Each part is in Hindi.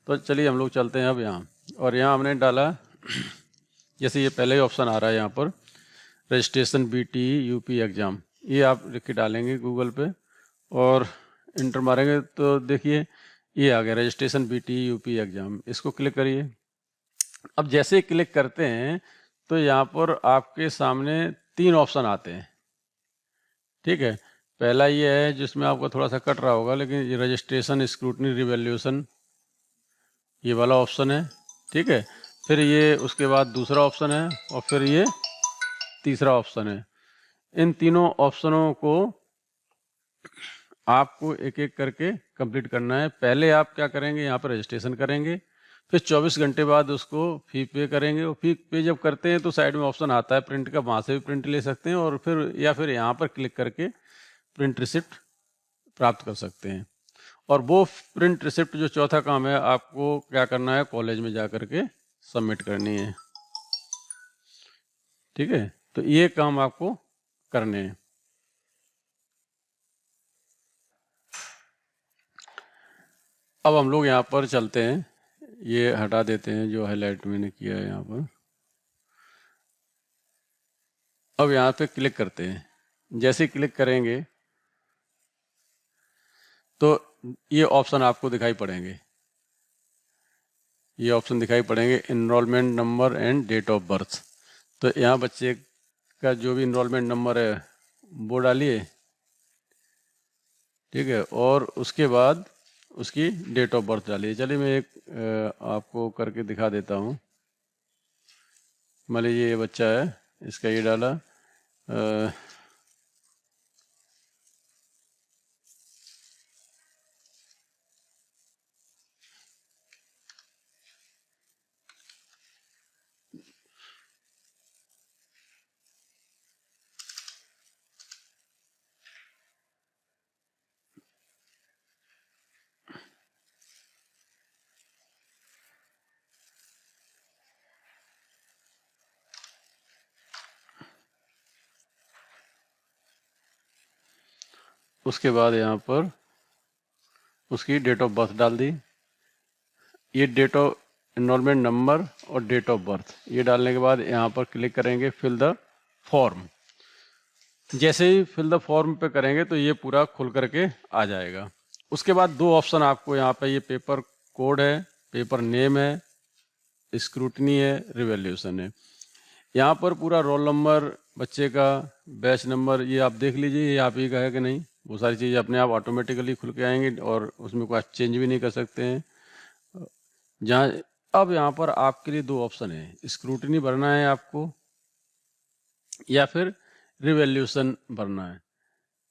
तो चलिए हम लोग चलते हैं अब यहाँ, और यहाँ हमने डाला जैसे ये पहले ही ऑप्शन आ रहा है यहाँ पर रजिस्ट्रेशन BTE UP एग्ज़ाम, ये आप लिख के डालेंगे गूगल पे और इंटर मारेंगे तो देखिए ये आ गया रजिस्ट्रेशन BTE UP एग्ज़ाम। इसको क्लिक करिए। अब जैसे ही क्लिक करते हैं तो यहाँ पर आपके सामने 3 ऑप्शन आते हैं। ठीक है, पहला ये है जिसमें आपको थोड़ा सा कट रहा होगा, लेकिन ये रजिस्ट्रेशन स्क्रूटनी रिवैल्यूएशन ये वाला ऑप्शन है। ठीक है, फिर ये उसके बाद दूसरा ऑप्शन है और फिर ये तीसरा ऑप्शन है। इन तीनों ऑप्शनों को आपको एक एक करके कंप्लीट करना है। पहले आप क्या करेंगे, यहाँ पर रजिस्ट्रेशन करेंगे, फिर 24 घंटे बाद उसको फी पे करेंगे। और फी पे जब करते हैं तो साइड में ऑप्शन आता है प्रिंट का, वहाँ से भी प्रिंट ले सकते हैं और फिर या फिर यहाँ पर क्लिक करके प्रिंट रिसिप्ट प्राप्त कर सकते हैं। और वो प्रिंट रिसिप्ट जो चौथा काम है, आपको क्या करना है, कॉलेज में जा कर के सबमिट करनी है। ठीक है, तो ये काम आपको करने हैं। अब हम लोग यहाँ पर चलते हैं, ये हटा देते हैं जो हाईलाइट मैंने किया है यहाँ पर। अब यहाँ पे क्लिक करते हैं। जैसे ही क्लिक करेंगे तो ये ऑप्शन आपको दिखाई पड़ेंगे, ये ऑप्शन दिखाई पड़ेंगे enrolment number and date of birth. तो यहाँ बच्चे का जो भी इनरोलमेंट नंबर है वो डालिए। ठीक है, और उसके बाद उसकी डेट ऑफ बर्थ डालिए। चलिए मैं एक आपको करके दिखा देता हूँ। मान लीजिए ये बच्चा है, इसका ये डाला उसके बाद यहाँ पर उसकी डेट ऑफ बर्थ डाल दी। ये डेट ऑफ इनरोलमेंट नंबर और डेट ऑफ बर्थ ये डालने के बाद यहाँ पर क्लिक करेंगे फिल द फॉर्म। जैसे ही फिल द फॉर्म पे करेंगे तो ये पूरा खुल करके आ जाएगा। उसके बाद दो ऑप्शन आपको यहाँ पे, ये पेपर कोड है, पेपर नेम है, स्क्रूटनी है, रिवैल्यूएशन है। यहाँ पर पूरा रोल नंबर, बच्चे का बैच नंबर ये आप देख लीजिए, ये आप ही का है कि नहीं। वो सारी चीज़ें अपने आप ऑटोमेटिकली खुल के आएंगी और उसमें कोई चेंज भी नहीं कर सकते हैं। जहाँ अब यहाँ पर आपके लिए दो ऑप्शन है, स्क्रूटनी भरना है आपको या फिर रिवैल्यूएशन भरना है।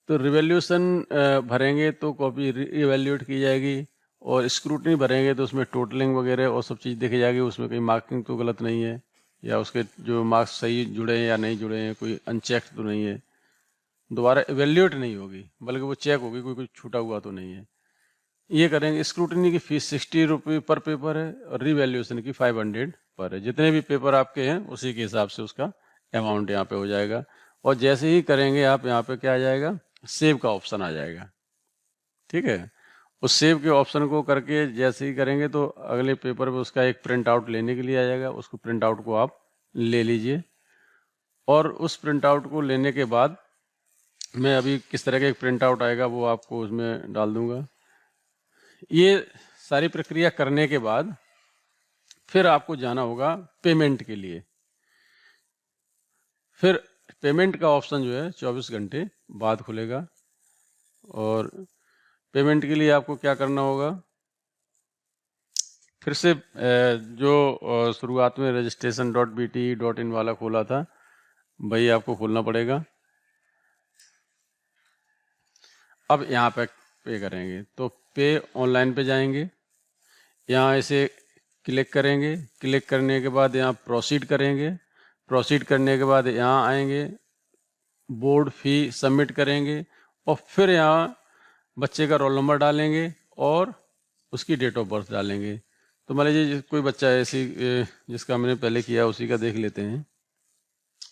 तो रिवैल्यूएशन भरेंगे तो कॉपी रिवैल्यूएट की जाएगी, और स्क्रूटनी भरेंगे तो उसमें टोटलिंग वगैरह और सब चीज़ देखी जाएगी, उसमें कोई मार्किंग तो गलत नहीं है या उसके जो मार्क्स सही जुड़े हैं या नहीं जुड़े हैं, कोई अनचेक तो नहीं है, दोबारा इवैल्यूएट नहीं होगी बल्कि वो चेक होगी, कोई कुछ छूटा हुआ तो नहीं है। ये करेंगे। स्क्रूटनी की फीस 60 रुपये पर पेपर है और रिवैल्यूएशन की 500 पर है। जितने भी पेपर आपके हैं उसी के हिसाब से उसका अमाउंट यहाँ पे हो जाएगा। और जैसे ही करेंगे आप, यहाँ पे क्या आ जाएगा, सेव का ऑप्शन आ जाएगा। ठीक है, उस सेव के ऑप्शन को करके जैसे ही करेंगे तो अगले पेपर पे उसका एक प्रिंट आउट लेने के लिए आ जाएगा। उसको प्रिंट आउट को आप ले लीजिए, और उस प्रिंट आउट को लेने के बाद मैं अभी किस तरह का एक प्रिंट आउट आएगा वो आपको उसमें डाल दूंगा। ये सारी प्रक्रिया करने के बाद फिर आपको जाना होगा पेमेंट के लिए। फिर पेमेंट का ऑप्शन जो है 24 घंटे बाद खुलेगा, और पेमेंट के लिए आपको क्या करना होगा, फिर से जो शुरुआत में registration.bte.in वाला खोला था वही आपको खोलना पड़ेगा। अब यहाँ पे पे करेंगे तो पे ऑनलाइन पे जाएंगे, यहाँ इसे क्लिक करेंगे। क्लिक करने के बाद यहाँ प्रोसीड करेंगे। प्रोसीड करने के बाद यहाँ आएंगे, बोर्ड फी सबमिट करेंगे, और फिर यहाँ बच्चे का रोल नंबर डालेंगे और उसकी डेट ऑफ बर्थ डालेंगे। तो मान लीजिए कोई बच्चा है ऐसी जिसका मैंने पहले किया, उसी का देख लेते हैं,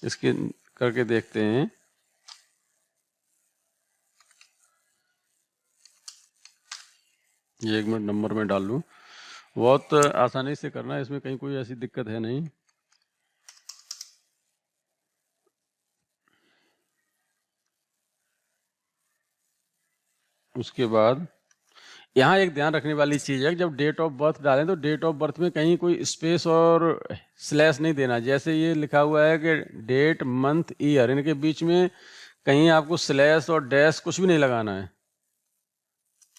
इसके करके देखते हैं। ये 1 मिनट नंबर में डाल लूँ। बहुत आसानी से करना है, इसमें कहीं कोई ऐसी दिक्कत है नहीं। उसके बाद यहाँ एक ध्यान रखने वाली चीज़ है, जब डेट ऑफ बर्थ डालें तो डेट ऑफ बर्थ में कहीं कोई स्पेस और स्लैश नहीं देना। जैसे ये लिखा हुआ है कि डेट मंथ ईयर, इनके बीच में कहीं आपको स्लैश और डैश कुछ भी नहीं लगाना है,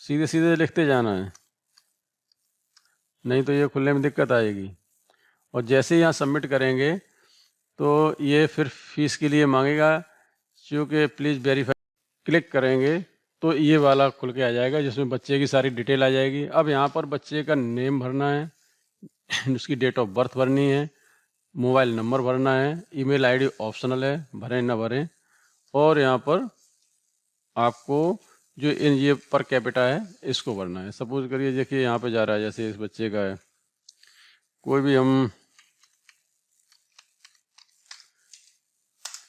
सीधे सीधे लिखते जाना है, नहीं तो ये खुलने में दिक्कत आएगी। और जैसे यहाँ सबमिट करेंगे तो ये फिर फीस के लिए मांगेगा, क्योंकि प्लीज़ वेरीफाई क्लिक करेंगे तो ये वाला खुल के आ जाएगा जिसमें बच्चे की सारी डिटेल आ जाएगी। अब यहाँ पर बच्चे का नेम भरना है, उसकी डेट ऑफ बर्थ भरनी है, मोबाइल नंबर भरना है, ईमेल आईडी ऑप्शनल है, भरें ना भरें। और यहाँ पर आपको जो ये पर कैपिटा है इसको भरना है। सपोज करिए देखिए यहाँ पे जा रहा है, जैसे इस बच्चे का है, कोई भी हम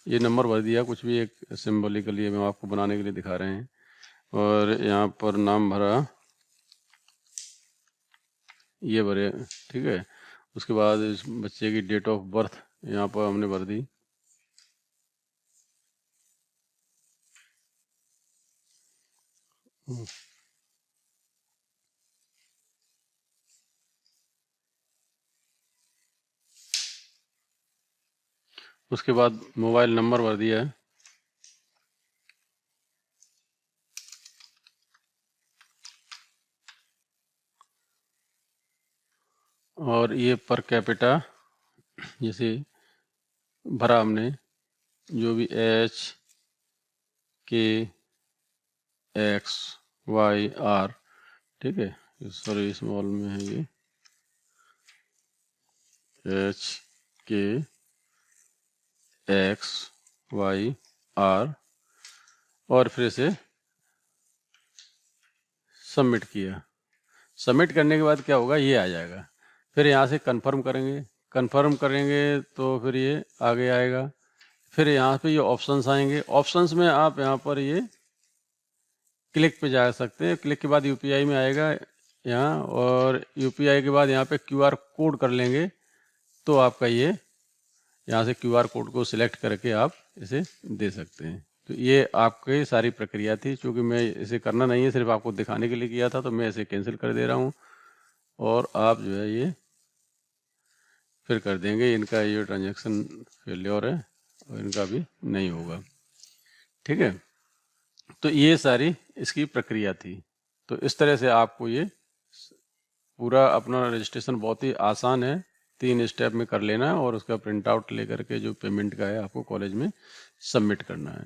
ये नंबर भर दिया, कुछ भी एक सिंबॉलिकली हम आपको बनाने के लिए दिखा रहे हैं। और यहाँ पर नाम भरा, ये भरे, ठीक है। उसके बाद इस बच्चे की डेट ऑफ बर्थ यहाँ पर हमने भर दी। उसके बाद मोबाइल नंबर भर दिया है। और ये पर कैपिटा जैसे भरा हमने, जो भी एच के एक्स वाई आर, ठीक है, सॉरी स्मॉल में है ये, एच के एक्स वाई आर, और फिर से सबमिट किया। सबमिट करने के बाद क्या होगा, ये आ जाएगा। फिर यहाँ से कंफर्म करेंगे, कंफर्म करेंगे तो फिर ये आगे आएगा। फिर यहाँ पे ये ऑप्शंस आएंगे, ऑप्शंस में आप यहाँ पर ये क्लिक पे जा सकते हैं। क्लिक के बाद यूपीआई में आएगा यहाँ, और यूपीआई के बाद यहाँ पे क्यूआर कोड कर लेंगे तो आपका ये यहाँ से क्यूआर कोड को सिलेक्ट करके आप इसे दे सकते हैं। तो ये आपकी सारी प्रक्रिया थी। चूँकि मैं इसे करना नहीं है, सिर्फ आपको दिखाने के लिए किया था, तो मैं इसे कैंसिल कर दे रहा हूँ और आप जो है ये फिर कर देंगे। इनका ये ट्रांजैक्शन फेल्योर है और इनका भी नहीं होगा, ठीक है। तो ये सारी इसकी प्रक्रिया थी। तो इस तरह से आपको ये पूरा अपना रजिस्ट्रेशन बहुत ही आसान है, 3 स्टेप में कर लेना है और उसका प्रिंट आउट लेकर के जो पेमेंट का है आपको कॉलेज में सबमिट करना है।